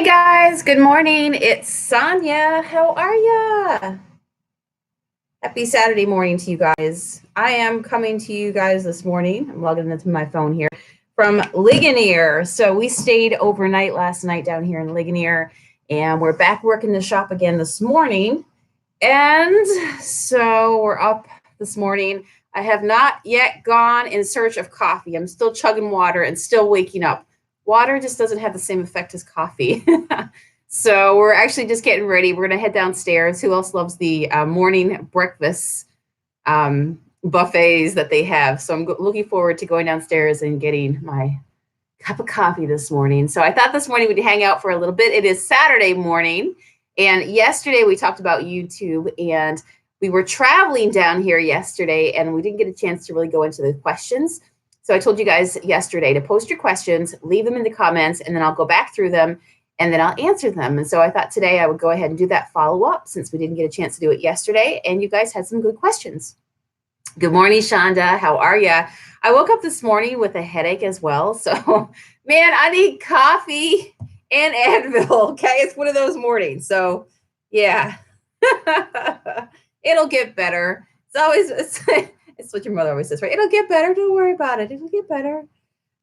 Hey guys, good morning. It's Sonia. How are ya? Happy Saturday morning to you guys. I am coming to you guys this morning. I'm logging into my phone here from Ligonier. So we stayed overnight last night down here in Ligonier, and we're back working the shop again this morning. And so we're up this morning. I have not yet gone in search of coffee. I'm still chugging water and still waking up. Water just doesn't have the same effect as coffee. So we're actually just getting ready. We're going to head downstairs. Who else loves the morning breakfast buffets that they have? So I'm looking forward to going downstairs and getting my cup of coffee this morning. So I thought this morning we'd hang out for a little bit. It is Saturday morning. And yesterday we talked about YouTube, and we were traveling down here yesterday, and we didn't get a chance to really go into the questions. So I told you guys yesterday to post your questions, leave them in the comments, and then I'll go back through them and then I'll answer them. And so I thought today I would go ahead and do that follow-up since we didn't get a chance to do it yesterday, and you guys had some good questions. Good morning, Shonda. How are ya? I woke up this morning with a headache as well. So, man, I need coffee and Advil, okay? It's one of those mornings. So, yeah, it'll get better. It's what your mother always says, right? It'll get better. Don't worry about it. It'll get better.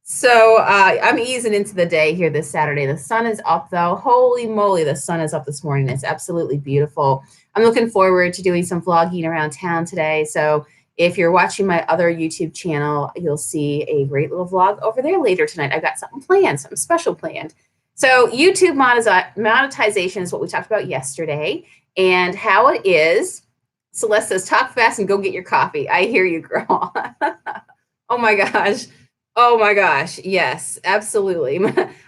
So I'm easing into the day here this Saturday. The sun is up, though. Holy moly, the sun is up this morning. It's absolutely beautiful. I'm looking forward to doing some vlogging around town today. So if you're watching my other YouTube channel, you'll see a great little vlog over there later tonight. I've got something planned, something special planned. So YouTube monetization is what we talked about yesterday and how it is. Celeste says, talk fast and go get your coffee. I hear you, girl. Oh my gosh. Oh my gosh. Yes, absolutely.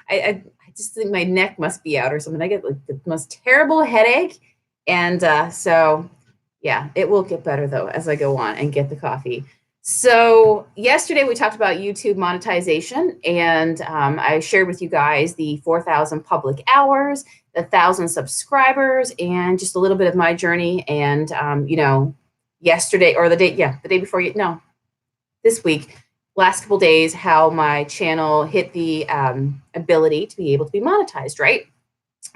I just think my neck must be out or something. I get like the most terrible headache. And so, yeah, it will get better though as I go on and get the coffee. So yesterday we talked about YouTube monetization, and I shared with you guys the 4,000 public hours, the 1,000 subscribers, and just a little bit of my journey. And, yesterday or the day before, this week, last couple days, how my channel hit the ability to be able to be monetized, right?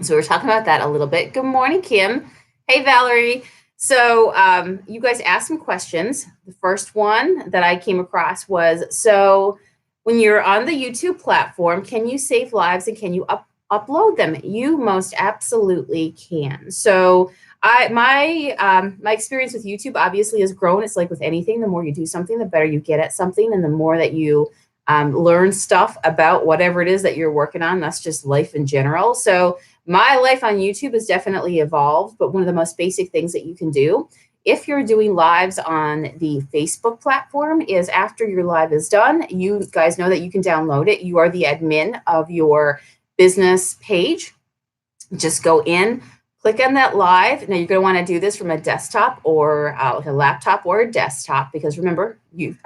So we're talking about that a little bit. Good morning, Kim. Hey, Valerie. So you guys asked some questions. The first one that I came across was, so when you're on the YouTube platform, can you save lives and can you upload them? You most absolutely can. So my experience with YouTube obviously has grown. It's like with anything, the more you do something, the better you get at something, and the more that you learn stuff about whatever it is that you're working on. That's just life in general. So my life on YouTube has definitely evolved, but one of the most basic things that you can do if you're doing lives on the Facebook platform is after your live is done, you guys know that you can download it. You are the admin of your business page. Just go in, click on that live. Now you're going to want to do this from a desktop or like a laptop or a desktop, because remember, you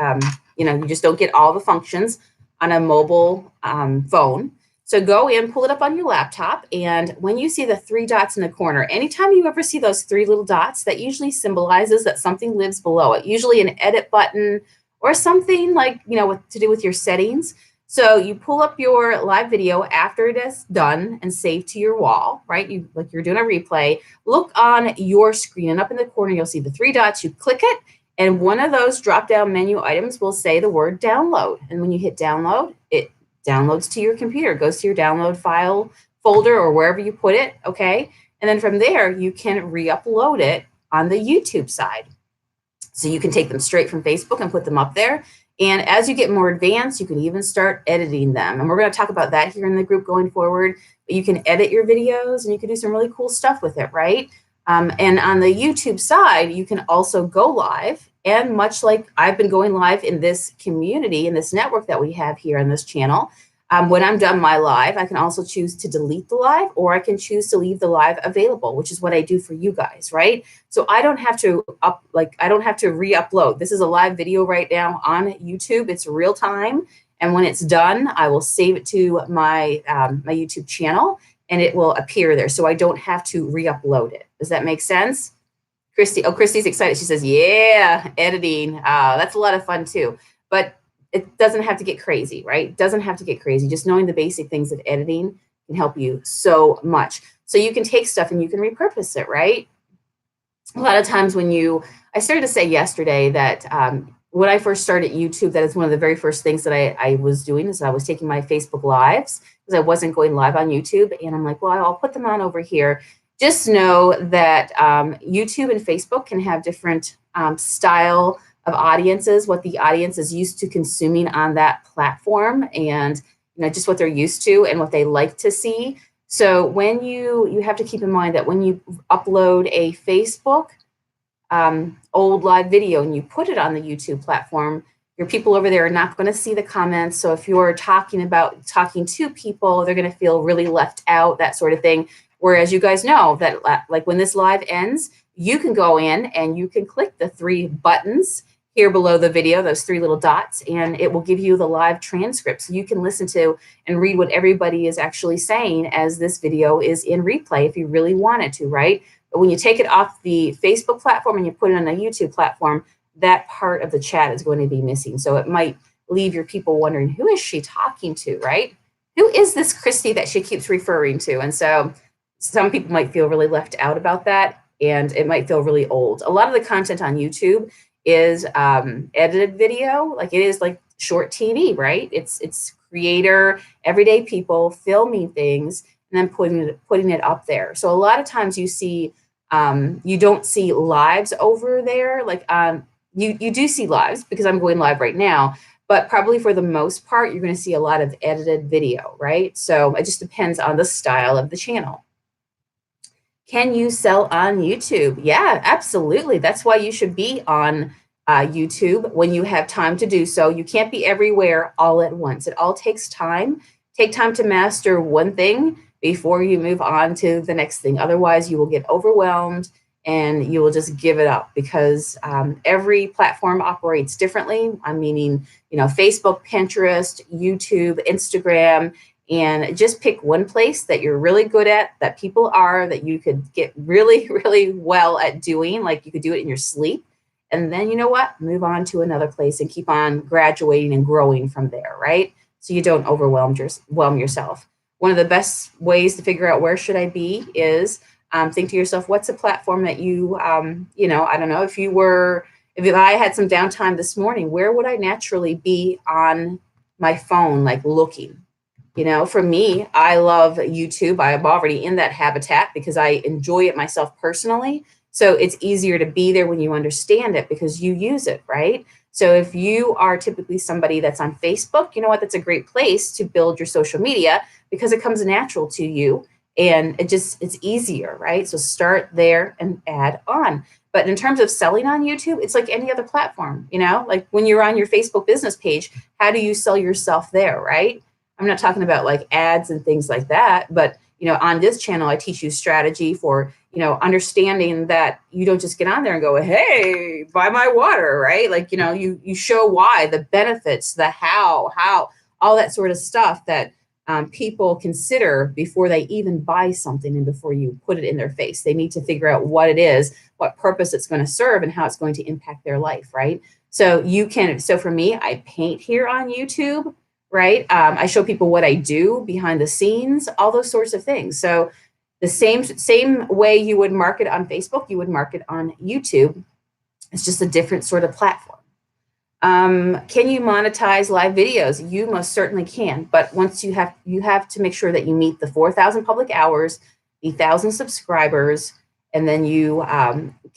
just don't get all the functions on a mobile phone. So go in, pull it up on your laptop, and when you see the three dots in the corner, anytime you ever see those three little dots, that usually symbolizes that something lives below it, usually an edit button or something like, to do with your settings. So you pull up your live video after it is done and saved to your wall, right? Like you're doing a replay. Look on your screen, and up in the corner, you'll see the three dots. You click it, and one of those drop-down menu items will say the word download. And when you hit download, it downloads to your computer, goes to your download file folder or wherever you put it, okay? And then from there, you can re-upload it on the YouTube side. So you can take them straight from Facebook and put them up there. And as you get more advanced, you can even start editing them. And we're going to talk about that here in the group going forward. But you can edit your videos and you can do some really cool stuff with it, right? And on the YouTube side, you can also go live. And much like I've been going live in this community, in this network that we have here on this channel, when I'm done my live, I can also choose to delete the live, or I can choose to leave the live available, which is what I do for you guys, right? So I don't have to re-upload. This is a live video right now on YouTube. It's real time. And when it's done, I will save it to my my YouTube channel, and it will appear there. So I don't have to re-upload it. Does that make sense? Christy's excited. She says, yeah, editing. That's a lot of fun too. But it doesn't have to get crazy, right? It doesn't have to get crazy. Just knowing the basic things of editing can help you so much. So you can take stuff and you can repurpose it, right? A lot of times I started to say yesterday that when I first started YouTube, that is one of the very first things that I was doing is I was taking my Facebook lives because I wasn't going live on YouTube. And I'm like, well, I'll put them on over here. Just know that YouTube and Facebook can have different style of audiences, what the audience is used to consuming on that platform, and just what they're used to and what they like to see. So when you have to keep in mind that when you upload a Facebook old live video and you put it on the YouTube platform, your people over there are not going to see the comments. So if you're talking to people, they're going to feel really left out, that sort of thing. Whereas you guys know that like when this live ends, you can go in and you can click the 3 buttons here below the video, those 3 little dots, and it will give you the live transcript. So you can listen to and read what everybody is actually saying as this video is in replay if you really wanted to, right? But when you take it off the Facebook platform and you put it on the YouTube platform, that part of the chat is going to be missing. So it might leave your people wondering, who is she talking to, right? Who is this Christy that she keeps referring to? And so some people might feel really left out about that, and it might feel really old. A lot of the content on YouTube is edited video, like it is like short TV, right? It's creator, everyday people filming things and then putting it up there. So a lot of times you see, you don't see lives over there. Like you do see lives because I'm going live right now, but probably for the most part, you're going to see a lot of edited video, right? So it just depends on the style of the channel. Can you sell on YouTube? Yeah, absolutely. That's why you should be on YouTube when you have time to do so. You can't be everywhere all at once. It all takes time. Take time to master one thing before you move on to the next thing. Otherwise, you will get overwhelmed and you will just give it up because every platform operates differently. I'm meaning, Facebook, Pinterest, YouTube, Instagram, and just pick one place that you're really good at, that people are, that you could get really, really well at doing, like you could do it in your sleep. And then, you know what, move on to another place and keep on graduating and growing from there, right? So you don't overwhelm yourself. One of the best ways to figure out where should I be is think to yourself, what's a platform that you, I don't know, if I had some downtime this morning, where would I naturally be on my phone, like looking? For me, I love YouTube. I'm already in that habitat because I enjoy it myself personally. So it's easier to be there when you understand it because you use it, right? So if you are typically somebody that's on Facebook, you know what? That's a great place to build your social media because it comes natural to you and it's easier, right? So start there and add on. But in terms of selling on YouTube, it's like any other platform, like when you're on your Facebook business page, how do you sell yourself there, right? I'm not talking about like ads and things like that, but on this channel, I teach you strategy for, understanding that you don't just get on there and go, hey, buy my water, right? Like, you show why, the benefits, the how, all that sort of stuff that people consider before they even buy something and before you put it in their face. They need to figure out what it is, what purpose it's going to serve, and how it's going to impact their life, right? So for me, I paint here on YouTube. Right? I show people what I do behind the scenes, all those sorts of things. So the same way you would market on Facebook, you would market on YouTube. It's just a different sort of platform. Can you monetize live videos? You most certainly can. But once you have to make sure that you meet the 4,000 public hours, the 1,000 subscribers, and then you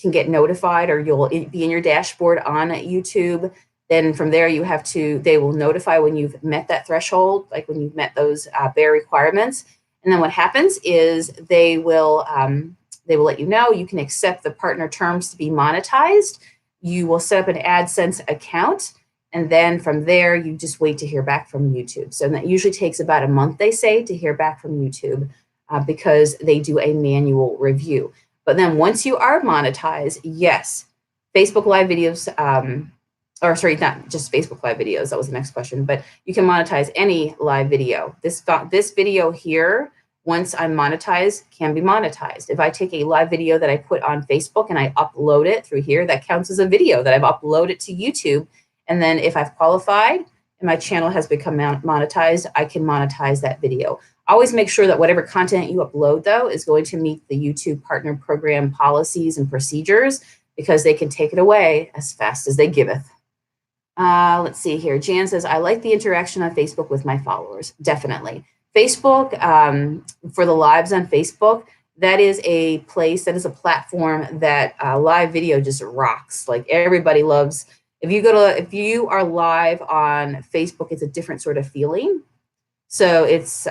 can get notified or you'll be in your dashboard on YouTube. Then from there, they will notify when you've met that threshold, like when you've met those bare requirements. And then what happens is they will let you know you can accept the partner terms to be monetized. You will set up an AdSense account. And then from there, you just wait to hear back from YouTube. So that usually takes about a month, they say, to hear back from YouTube because they do a manual review. But then once you are monetized, yes, Facebook Live videos, or sorry, not just Facebook Live videos, that was the next question, but you can monetize any live video. This video here, once I'm monetized, can be monetized. If I take a live video that I put on Facebook and I upload it through here, that counts as a video that I've uploaded to YouTube. And then if I've qualified and my channel has become monetized, I can monetize that video. Always make sure that whatever content you upload, though, is going to meet the YouTube Partner Program policies and procedures, because they can take it away as fast as they giveth. Let's see here. Jan says, I like the interaction on Facebook with my followers. Definitely. Facebook, for the lives on Facebook, that is a place, that is a platform that live video just rocks. Like, everybody loves. If you are live on Facebook, it's a different sort of feeling. So it's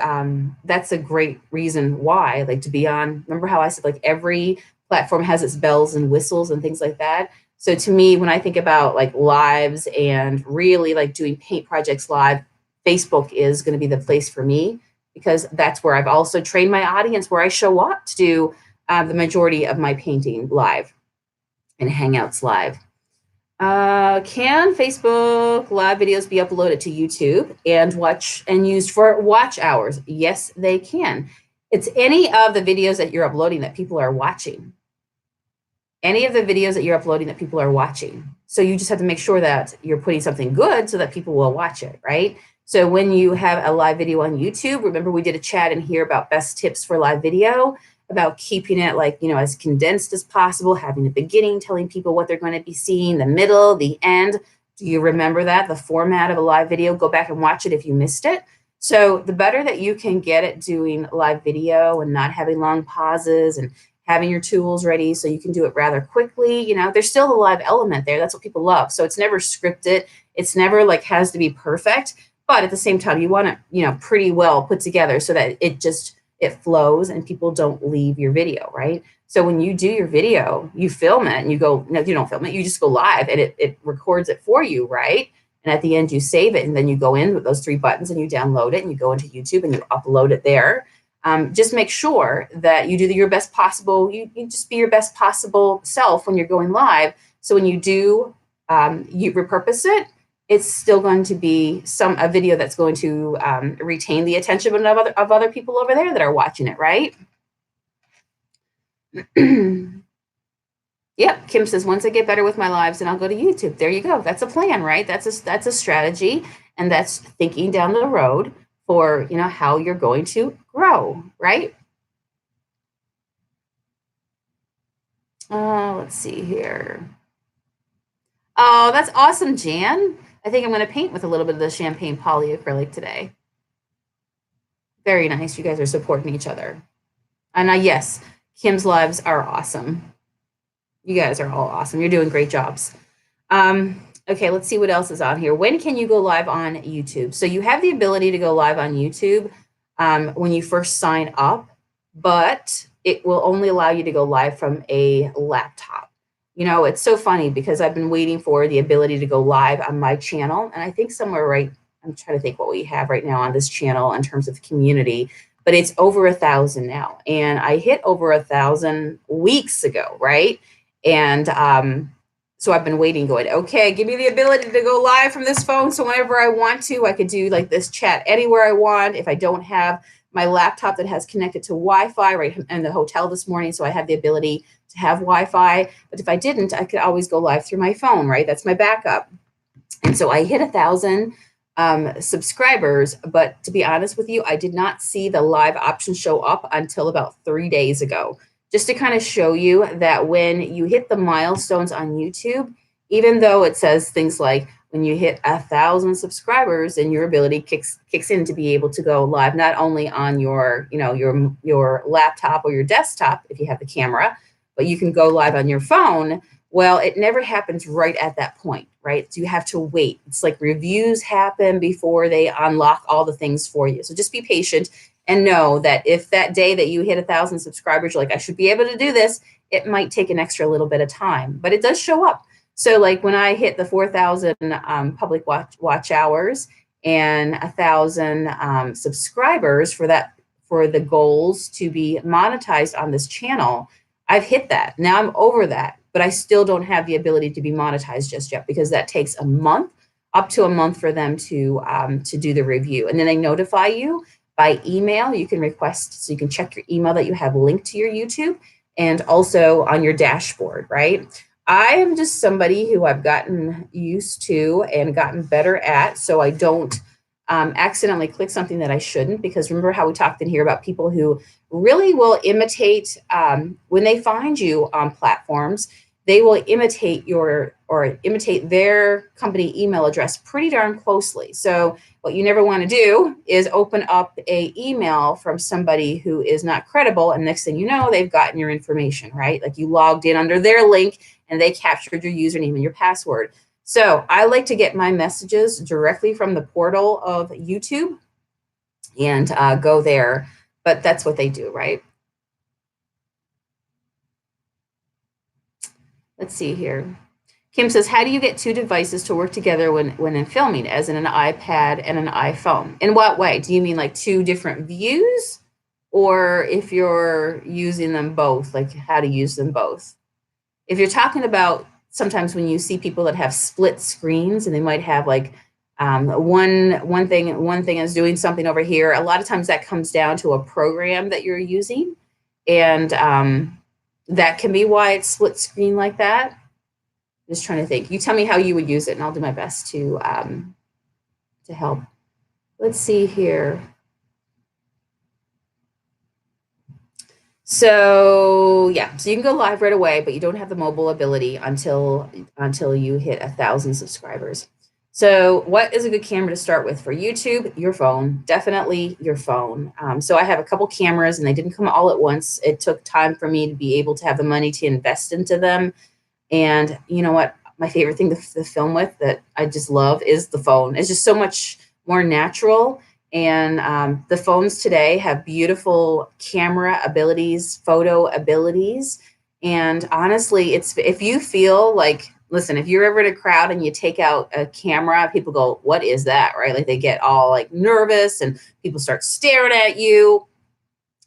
that's a great reason why, like, to be on. Remember how I said, like, every platform has its bells and whistles and things like that. So to me, when I think about like lives and really like doing paint projects live, Facebook is going to be the place for me, because that's where I've also trained my audience, where I show up to do the majority of my painting live and hangouts live. Can Facebook live videos be uploaded to YouTube and used for watch hours? Yes, they can. It's any of the videos that you're uploading that people are watching. Any of the videos that you're uploading that people are watching. So you just have to make sure that you're putting something good so that people will watch it, right? So when you have a live video on YouTube, remember we did a chat in here about best tips for live video, about keeping it like, as condensed as possible, having the beginning, telling people what they're going to be seeing, the middle, the end. Do you remember that? The format of a live video? Go back and watch it if you missed it. So the better that you can get at doing live video and not having long pauses and having your tools ready so you can do it rather quickly, there's still the live element there. That's what people love. So it's never scripted. It's never like has to be perfect, but at the same time, you want it, pretty well put together so that it flows and people don't leave your video, right? So when you do your video, you film it and you go, no, you don't film it. You just go live and it records it for you, right? And at the end, you save it, and then you go in with those 3 buttons and you download it and you go into YouTube and you upload it there. Just make sure that you do your best possible. You just be your best possible self when you're going live. So when you do, you repurpose it, it's still going to be a video that's going to retain the attention of other people over there that are watching it, right? Yep, Kim says, once I get better with my lives, then I'll go to YouTube. There you go. That's a plan, right? That's a strategy, and that's thinking down the road for how you're going to grow, right? Let's see here. Oh, that's awesome, Jan. I think I'm going to paint with a little bit of the champagne polyacrylic today. Very nice. You guys are supporting each other. And yes, Kim's lives are awesome. You guys are all awesome. You're doing great jobs. Okay, let's see what else is on here. When can you go live on YouTube? So you have the ability to go live on YouTube when you first sign up, but it will only allow you to go live from a laptop. It's so funny because I've been waiting for the ability to go live on my channel. And I think somewhere I'm trying to think what we have right now on this channel in terms of community, but it's over 1,000 now. And I hit over 1,000 weeks ago, right? And so I've been waiting, going, okay, give me the ability to go live from this phone. So whenever I want to, I could do like this chat anywhere I want. If I don't have my laptop that has connected to Wi-Fi right in the hotel this morning, so I have the ability to have Wi-Fi. But if I didn't, I could always go live through my phone, right? That's my backup. And so I hit 1,000 subscribers. But to be honest with you, I did not see the live option show up until about 3 days ago. Just to kind of show you that when you hit the milestones on YouTube, even though it says things like when you hit 1,000 subscribers, then your ability kicks in to be able to go live, not only on your laptop or your desktop if you have the camera, but you can go live on your phone. Well, it never happens right at that point, right? So you have to wait. It's like reviews happen before they unlock all the things for you. So just be patient. And know that if that day that you hit 1,000 subscribers, you're like, I should be able to do this, it might take an extra little bit of time, but it does show up. So like when I hit the 4,000 public watch hours and 1,000 subscribers for the goals to be monetized on this channel, I've hit that. Now I'm over that, but I still don't have the ability to be monetized just yet because that takes up to a month for them to do the review. And then they notify you by email. You can request, so you can check your email that you have linked to your YouTube and also on your dashboard, right? I am just somebody who I've gotten used to and gotten better at, so I don't accidentally click something that I shouldn't. Because remember how we talked in here about people who really will imitate when they find you on platforms, they will imitate your or imitate their company email address pretty darn closely. So what you never want to do is open up a email from somebody who is not credible, and next thing you know, they've gotten your information, right? Like you logged in under their link and they captured your username and your password. So I like to get my messages directly from the portal of YouTube and go there. But that's what they do, right? Let's see here. Kim says, how do you get two devices to work together when in filming, as in an iPad and an iPhone? In what way? Do you mean like two different views? Or if you're using them both, like how to use them both? If you're talking about sometimes when you see people that have split screens and they might have like one thing is doing something over here, a lot of times that comes down to a program that you're using, and that can be why it's split screen like that. Just trying to think. You tell me how you would use it, and I'll do my best to help. Let's see here. So yeah, so you can go live right away, but you don't have the mobile ability until you hit 1,000 subscribers. So what is a good camera to start with for YouTube? Your phone, definitely your phone. So I have a couple cameras, and they didn't come all at once. It took time for me to be able to have the money to invest into them. And you know what? My favorite thing to film with that I just love is the phone. It's just so much more natural. And the phones today have beautiful camera abilities, photo abilities. And honestly, it's if you feel like, listen, if you're ever in a crowd and you take out a camera, people go, what is that? Right? Like they get all like nervous and people start staring at you,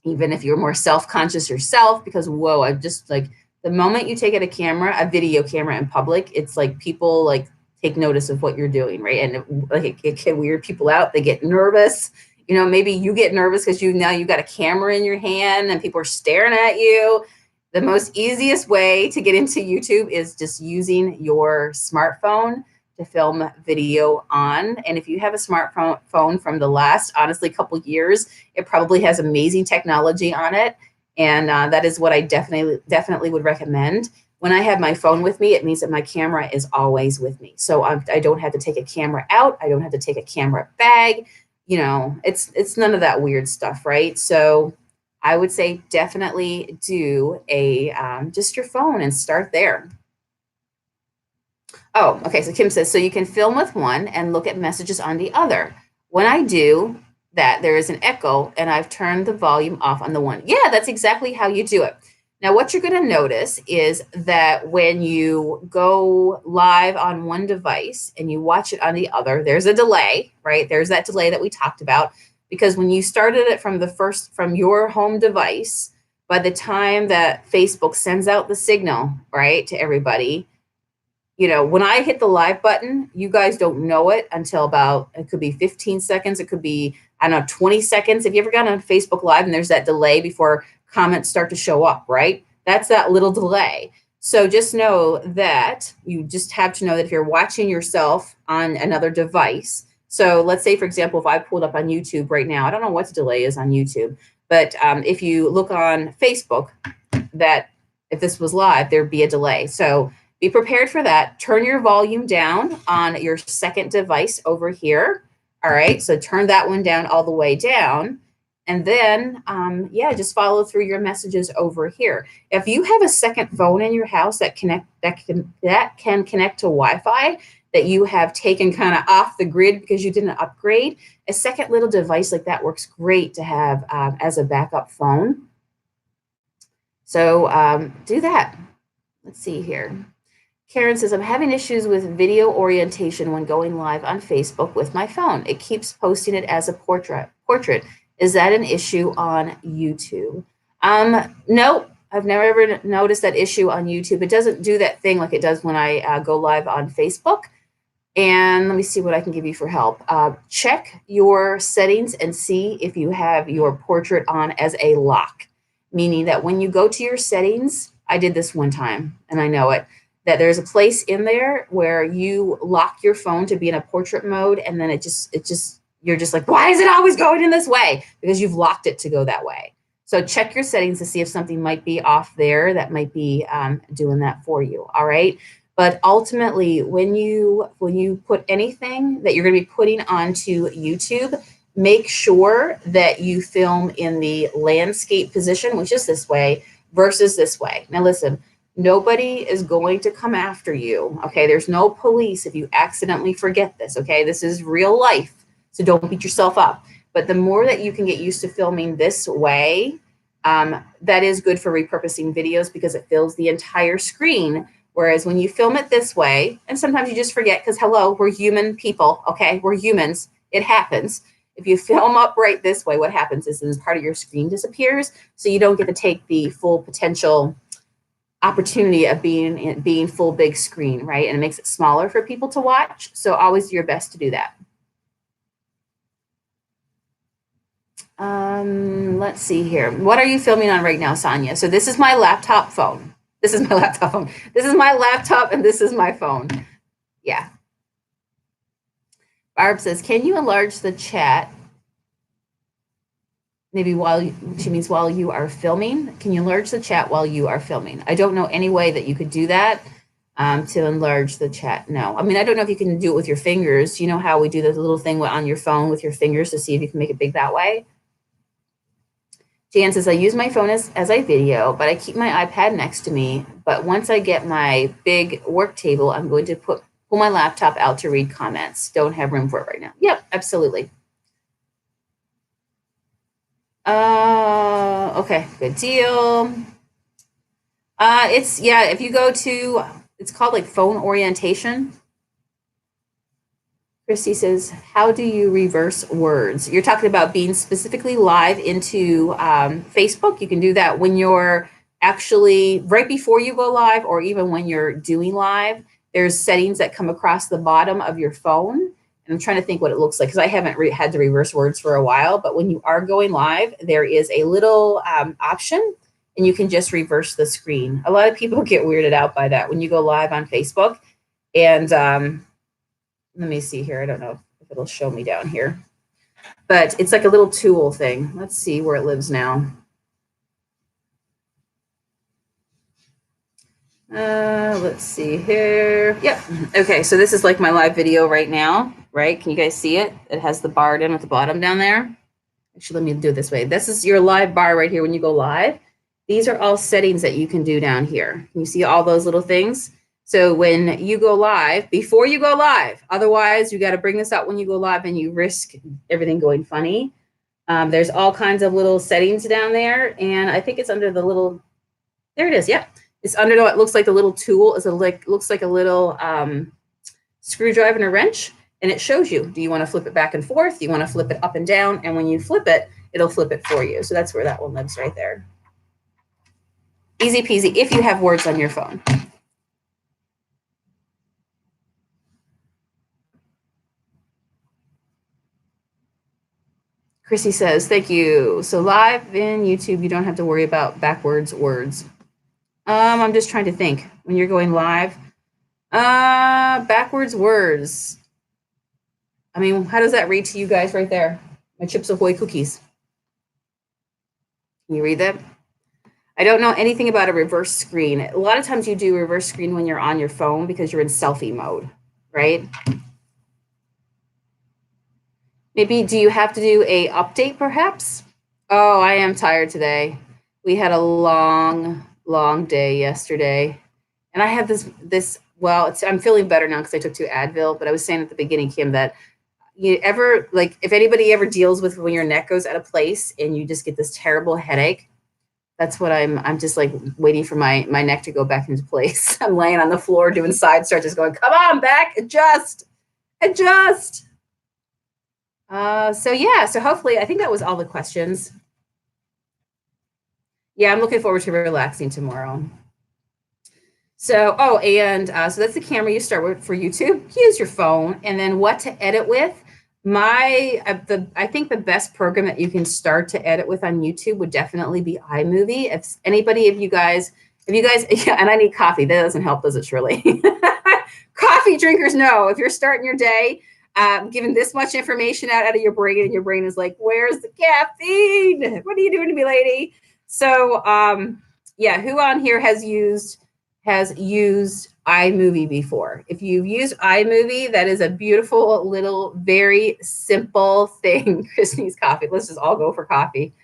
even if you're more self-conscious yourself, because whoa, I'm just like, the moment you take out a video camera in public, it's like people like take notice of what you're doing, right? And like it can weird people out. They get nervous. You know, maybe you get nervous because you got a camera in your hand and people are staring at you. The most easiest way to get into YouTube is just using your smartphone to film video on. And if you have a smartphone from the last, honestly, couple years, it probably has amazing technology on it. And that is what I definitely would recommend. When I have my phone with me, it means that my camera is always with me. So I don't have to take a camera out. I don't have to take a camera bag. You know, it's none of that weird stuff, right? So I would say definitely do a just your phone and start there. Oh, okay. So Kim says, so you can film with one and look at messages on the other. When I do that, there is an echo and I've turned the volume off on the one. Yeah, that's exactly how you do it. Now, what you're going to notice is that when you go live on one device and you watch it on the other, there's a delay, right? There's that delay that we talked about, because when you started it from your home device, by the time that Facebook sends out the signal, right, to everybody, you know, when I hit the live button, you guys don't know it until about, it could be 15 seconds. It could be, I don't know, 20 seconds. Have you ever gone on Facebook Live and there's that delay before comments start to show up, right? That's that little delay. So just know that you just have to know that if you're watching yourself on another device. So let's say, for example, if I pulled up on YouTube right now, I don't know what the delay is on YouTube, but if you look on Facebook, that if this was live, there'd be a delay. So be prepared for that. Turn your volume down on your second device over here. All right, so turn that one down all the way down. And then, yeah, just follow through your messages over here. If you have a second phone in your house that can connect to Wi-Fi, that you have taken kind of off the grid because you didn't upgrade, a second little device like that works great to have as a backup phone. So do that. Let's see here. Karen says, I'm having issues with video orientation when going live on Facebook with my phone. It keeps posting it as a portrait. Is that an issue on YouTube? No, I've never ever noticed that issue on YouTube. It doesn't do that thing like it does when I go live on Facebook. And let me see what I can give you for help. Check your settings and see if you have your portrait on as a lock, meaning that when you go to your settings, I did this one time and I know it. that there's a place in there where you lock your phone to be in a portrait mode, and then you're just like, why is it always going in this way? Because you've locked it to go that way. So check your settings to see if something might be off there that might be doing that for you. All right. But ultimately, when you put anything that you're going to be putting onto YouTube, make sure that you film in the landscape position, which is this way, versus this way. Now, listen, nobody is going to come after you. Okay. There's no police if you accidentally forget this. Okay. This is real life. So don't beat yourself up. But the more that you can get used to filming this way, that is good for repurposing videos because it fills the entire screen. Whereas when you film it this way, and sometimes you just forget because, hello, we're human people, okay? We're humans. It happens. If you film up right this way, what happens is part of your screen disappears, so you don't get to take the full potential opportunity of being full big screen, right? And it makes it smaller for people to watch. So always do your best to do that. Let's see here. What are you filming on right now, Sonia? So this is my laptop phone. This is my laptop phone. This is my laptop and this is my phone. Yeah. Barb says, can you enlarge the chat? Maybe she means while you are filming. Can you enlarge the chat while you are filming? I don't know any way that you could do that to enlarge the chat. No. I mean, I don't know if you can do it with your fingers. You know how we do the little thing on your phone with your fingers to see if you can make it big that way? Jan says, I use my phone as I video, but I keep my iPad next to me. But once I get my big work table, I'm going to pull my laptop out to read comments. Don't have room for it right now. Yep, absolutely. Okay, good deal. If you go to, it's called like phone orientation. Christy says, how do you reverse words? You're talking about being specifically live into Facebook. You can do that when you're actually right before you go live, or even when you're doing live. There's settings that come across the bottom of your phone. And I'm trying to think what it looks like because I haven't had to reverse words for a while. But when you are going live, there is a little option and you can just reverse the screen. A lot of people get weirded out by that when you go live on Facebook. And let me see here. I don't know if it'll show me down here, but it's like a little tool thing. Let's see where it lives now. Let's see here. Yep. Okay. So this is like my live video right now, right? Can you guys see it? It has the bar down at the bottom down there. Actually, let me do it this way. This is your live bar right here when you go live. These are all settings that you can do down here. Can you see all those little things? So when you go live, before you go live, otherwise you got to bring this out when you go live and you risk everything going funny. There's all kinds of little settings down there. And I think it's under the little, there it is. Yep. It's under what looks like the little tool is looks like a little screwdriver and a wrench. And it shows you, do you want to flip it back and forth? Do you want to flip it up and down? And when you flip it, it'll flip it for you. So that's where that one lives right there. Easy peasy if you have words on your phone. Chrissy says, thank you. So live in YouTube, you don't have to worry about backwards words. I'm just trying to think when you're going live. Backwards words. I mean, how does that read to you guys right there? My Chips Ahoy cookies. Can you read that? I don't know anything about a reverse screen. A lot of times you do reverse screen when you're on your phone because you're in selfie mode, right? Maybe, do you have to do a update perhaps? Oh, I am tired today. We had a long day yesterday. And I have I'm feeling better now because I took 2 Advil, but I was saying at the beginning, Kim, that if anybody ever deals with when your neck goes out of place and you just get this terrible headache, that's what I'm just like waiting for my neck to go back into place. I'm laying on the floor doing side stretches going, come on back, adjust. So hopefully, I think that was all the questions. Yeah, I'm looking forward to relaxing tomorrow. So, so that's the camera you start with for YouTube. Use your phone, and then what to edit with. I think the best program that you can start to edit with on YouTube would definitely be iMovie. If anybody of you guys If you guys, yeah, and I need coffee. That doesn't help, does it, Shirley? Coffee drinkers know if you're starting your day, giving this much information out of your brain, and your brain is like, where's the caffeine? What are you doing to me, lady? So, yeah, who on here has used iMovie before? If you've used iMovie, that is a beautiful little, very simple thing. Chris needs coffee. Let's just all go for coffee.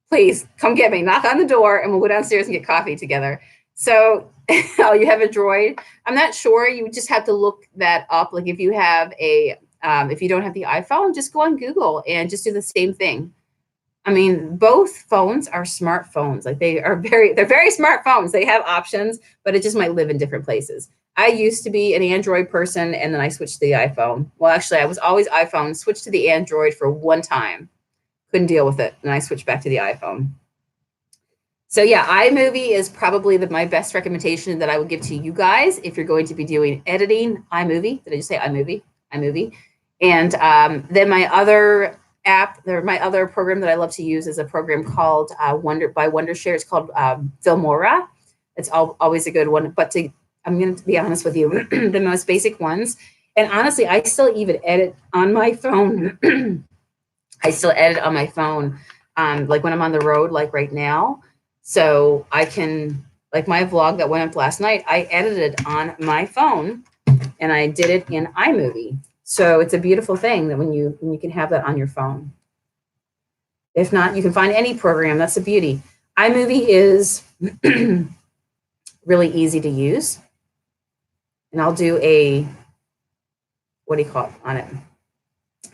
Please come get me. Knock on the door, and we'll go downstairs and get coffee together. So, oh, you have a Droid. I'm not sure. You just have to look that up. Like if you have if you don't have the iPhone, just go on Google and just do the same thing. I mean, both phones are smartphones. Like they're very smart phones. They have options, but it just might live in different places. I used to be an Android person, and then I switched to the iPhone. Well, actually, I was always iPhone, switched to the Android for one time. Couldn't deal with it, and I switched back to the iPhone. So yeah, iMovie is probably my best recommendation that I would give to you guys if you're going to be doing editing. iMovie. Did I just say iMovie? iMovie. And then my other my other program that I love to use is a program called Wondershare. It's called Filmora. It's always a good one. But I'm going to be honest with you, the most basic ones. And honestly, I still even edit on my phone. I still edit on my phone, like when I'm on the road, like right now. So I can, like my vlog that went up last night, I edited on my phone, and I did it in iMovie. So it's a beautiful thing that when you can have that on your phone. If not, you can find any program. That's the beauty. iMovie is really easy to use. And I'll do what do you call it on it?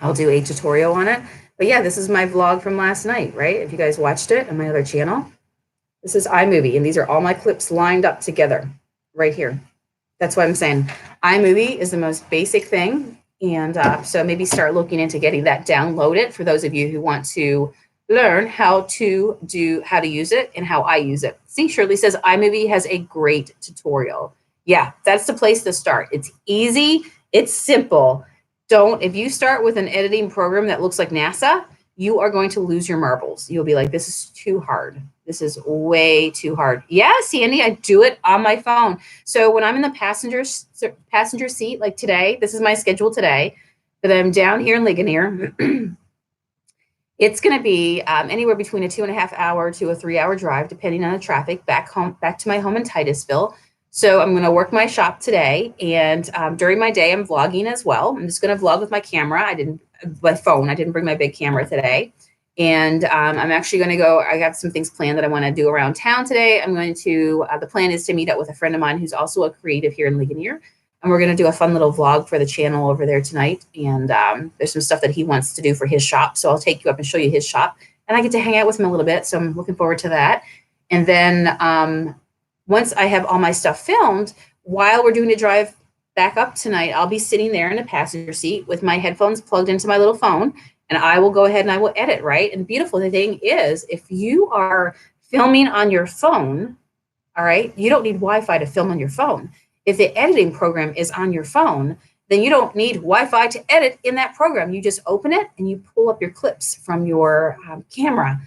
I'll do a tutorial on it. But yeah, this is my vlog from last night, right? If you guys watched it on my other channel, this is iMovie, and these are all my clips lined up together right here. That's what I'm saying. iMovie is the most basic thing. And so maybe start looking into getting that downloaded for those of you who want to learn how to use it and how I use it. See, Shirley says iMovie has a great tutorial. Yeah, that's the place to start. It's easy. It's simple. If you start with an editing program that looks like NASA, you are going to lose your marbles. You'll be like, this is too hard. This is way too hard. Yeah, Sandy, I do it on my phone. So when I'm in the passenger seat, like today, this is my schedule today, that I'm down here in Ligonier. It's going to be anywhere between a 2.5 hour to a 3 hour drive, depending on the traffic, back to my home in Titusville. So I'm going to work my shop today, and during my day, I'm vlogging as well. I'm just going to vlog with my camera. My phone. I didn't bring my big camera today. And I'm actually going to go. I got some things planned that I want to do around town today. I'm going to, the plan is to meet up with a friend of mine who's also a creative here in Ligonier. And we're going to do a fun little vlog for the channel over there tonight. And there's some stuff that he wants to do for his shop. So I'll take you up and show you his shop. And I get to hang out with him a little bit. So I'm looking forward to that. And then once I have all my stuff filmed, while we're doing a drive back up tonight, I'll be sitting there in the passenger seat with my headphones plugged into my little phone, and I will go ahead and I will edit, right? And the beautiful thing is, if you are filming on your phone, all right, you don't need Wi-Fi to film on your phone. If the editing program is on your phone, then you don't need Wi-Fi to edit in that program. You just open it and you pull up your clips from your camera.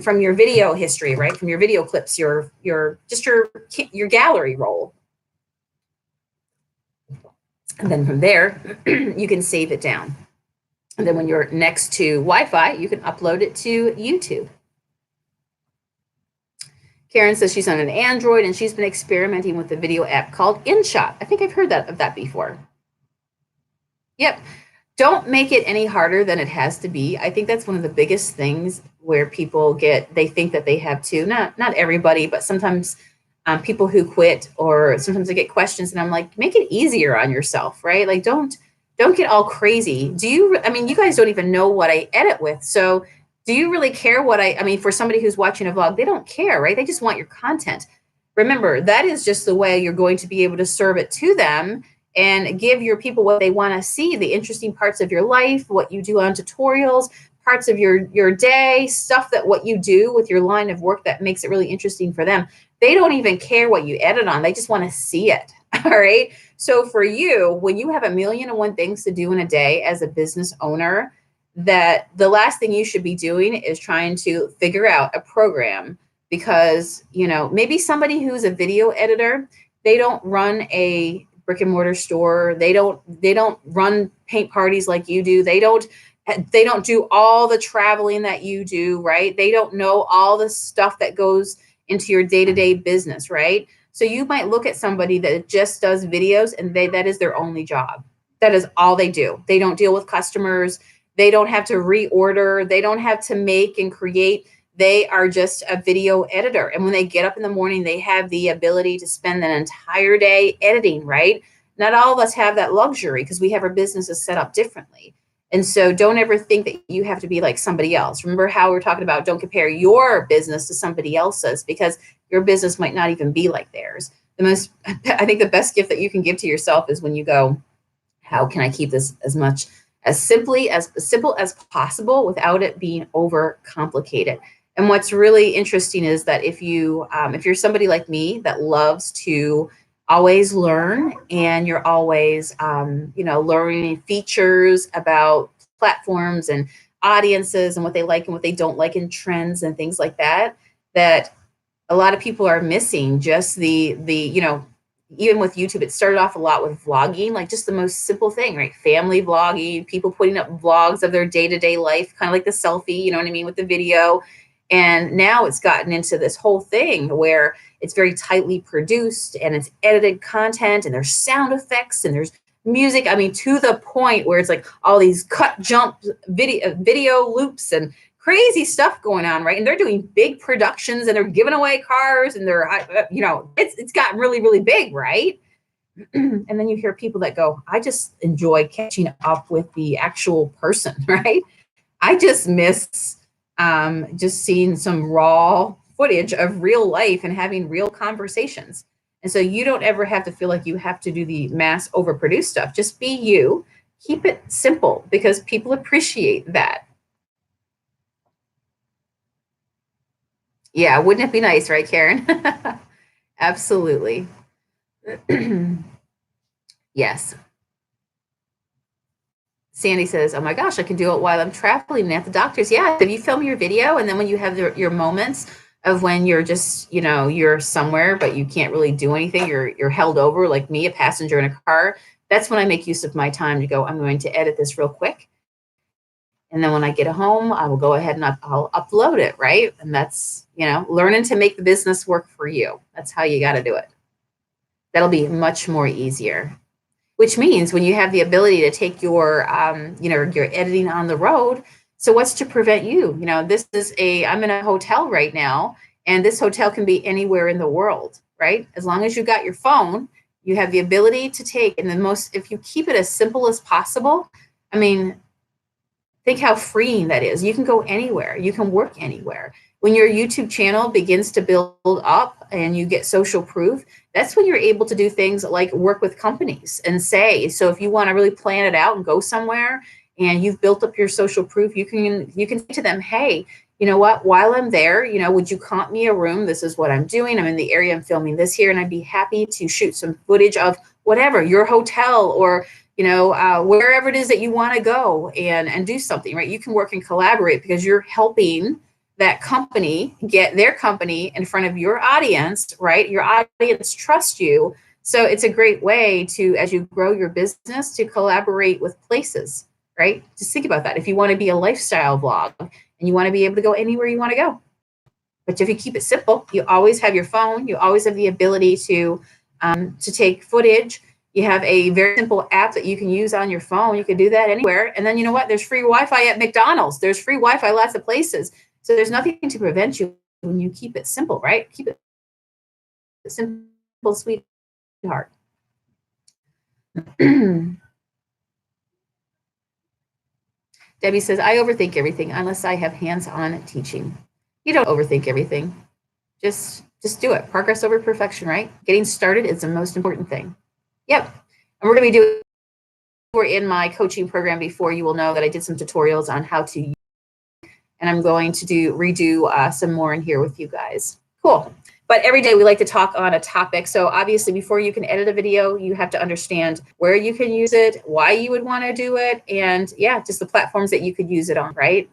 From your video history, right? From your video clips, your gallery roll. And then from there, you can save it down. And then when you're next to Wi-Fi, you can upload it to YouTube. Karen says she's on an Android and she's been experimenting with a video app called InShot. I think I've heard of that before. Yep. Don't make it any harder than it has to be. I think that's one of the biggest things where people they think that they have to, not everybody, but sometimes people who quit, or sometimes I get questions and I'm like, make it easier on yourself, right? Like, don't get all crazy. You guys don't even know what I edit with. So do you really care for somebody who's watching a vlog, they don't care, right? They just want your content. Remember, that is just the way you're going to be able to serve it to them and give your people what they want to see, the interesting parts of your life, what you do on tutorials, parts of your day, stuff that what you do with your line of work that makes it really interesting for them. They don't even care what you edit on. They just want to see it. All right. So for you, when you have 1,000,001 things to do in a day as a business owner, that the last thing you should be doing is trying to figure out a program because, maybe somebody who's a video editor, they don't run a brick and mortar store. They don't run paint parties like you do. They don't do all the traveling that you do, right? They don't know all the stuff that goes into your day-to-day business, right? So you might look at somebody that just does videos and that is their only job. That is all they do. They don't deal with customers. They don't have to reorder. They don't have to make and create. They are just a video editor. And when they get up in the morning, they have the ability to spend an entire day editing, right? Not all of us have that luxury because we have our businesses set up differently. And so don't ever think that you have to be like somebody else. Remember how we're talking about don't compare your business to somebody else's, because your business might not even be like theirs. I think the best gift that you can give to yourself is when you go, how can I keep this as simple as possible without it being over complicated? And what's really interesting is that if you're somebody like me that loves to always learn, and you're always learning features about platforms and audiences and what they like and what they don't like, and trends and things like that, that a lot of people are missing just even with YouTube, it started off a lot with vlogging, like just the most simple thing, right? Family vlogging, people putting up vlogs of their day-to-day life, kind of like the selfie, you know what I mean, with the video. And now it's gotten into this whole thing where it's very tightly produced and it's edited content and there's sound effects and there's music. I mean, to the point where it's like all these cut jump video loops and crazy stuff going on, right? And they're doing big productions and they're giving away cars and it's gotten really, really big, right? And then you hear people that go, I just enjoy catching up with the actual person, right? I just miss just seeing some raw footage of real life and having real conversations. And so you don't ever have to feel like you have to do the mass overproduced stuff. Just be you. Keep it simple because people appreciate that. Yeah, wouldn't it be nice, right, Karen? Absolutely. Yes. Sandy says, "Oh my gosh, I can do it while I'm traveling at the doctor's." Yeah, if you film your video, and then when you have your moments of when you're just, you're somewhere but you can't really do anything, you're held over like me, a passenger in a car. That's when I make use of my time to go, I'm going to edit this real quick. And then when I get home, I will go ahead and I'll upload it, right? And that's, learning to make the business work for you. That's how you got to do it. That'll be much more easier. Which means when you have the ability to take your editing on the road, so what's to prevent you? I'm in a hotel right now, and this hotel can be anywhere in the world, right? As long as you got your phone, you have the ability to take, if you keep it as simple as possible, I mean, think how freeing that is. You can go anywhere. You can work anywhere. When your YouTube channel begins to build up and you get social proof, that's when you're able to do things like work with companies and so if you want to really plan it out and go somewhere and you've built up your social proof, you can say to them, hey, you know what, while I'm there, would you comp me a room? This is what I'm doing. I'm in the area, I'm filming this here, and I'd be happy to shoot some footage of whatever, your hotel or wherever it is that you want to go and do something, right? You can work and collaborate because you're helping that company get their company in front of your audience, right? Your audience trusts you. So it's a great way to, as you grow your business, to collaborate with places, right? Just think about that. If you want to be a lifestyle blog and you want to be able to go anywhere you want to go. But if you keep it simple, you always have your phone, you always have the ability to take footage. You have a very simple app that you can use on your phone. You can do that anywhere. And then you know what? There's free Wi-Fi at McDonald's. There's free Wi-Fi lots of places. So there's nothing to prevent you when you keep it simple, right? Keep it simple, sweetheart. Debbie says, I overthink everything unless I have hands-on teaching. You don't overthink everything. Just do it. Progress over perfection, right? Getting started is the most important thing. Yep. And we're going to be doing, we're in my coaching program before, you will know that I did some tutorials on how to use, and I'm going to redo some more in here with you guys. Cool. But every day we like to talk on a topic. So obviously before you can edit a video, you have to understand where you can use it, why you would want to do it, and yeah, just the platforms that you could use it on, right?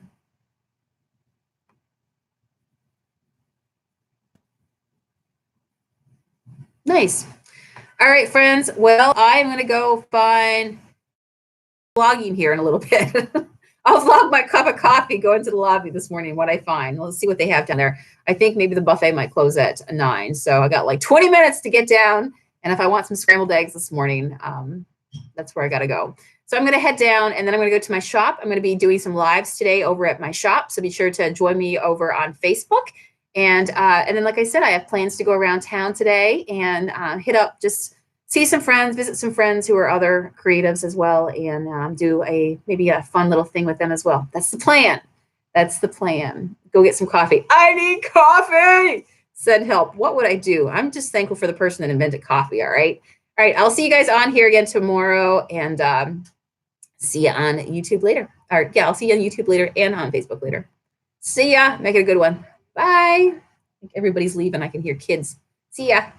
Nice. All right, friends. Well, I'm going to go find vlogging here in a little bit. I'll vlog my cup of coffee, go into the lobby this morning, what I find. Let's see what they have down there. I think maybe the buffet might close at 9. So I got like 20 minutes to get down. And if I want some scrambled eggs this morning, that's where I got to go. So I'm going to head down and then I'm going to go to my shop. I'm going to be doing some lives today over at my shop. So be sure to join me over on Facebook. And then, like I said, I have plans to go around town today and hit up, just see some friends, visit some friends who are other creatives as well, and do maybe a fun little thing with them as well. That's the plan. That's the plan. Go get some coffee. I need coffee. Send help. What would I do? I'm just thankful for the person that invented coffee. All right. All right. I'll see you guys on here again tomorrow, and see you on YouTube later. Or yeah, I'll see you on YouTube later and on Facebook later. See ya. Make it a good one. Bye. I think everybody's leaving. I can hear kids. See ya.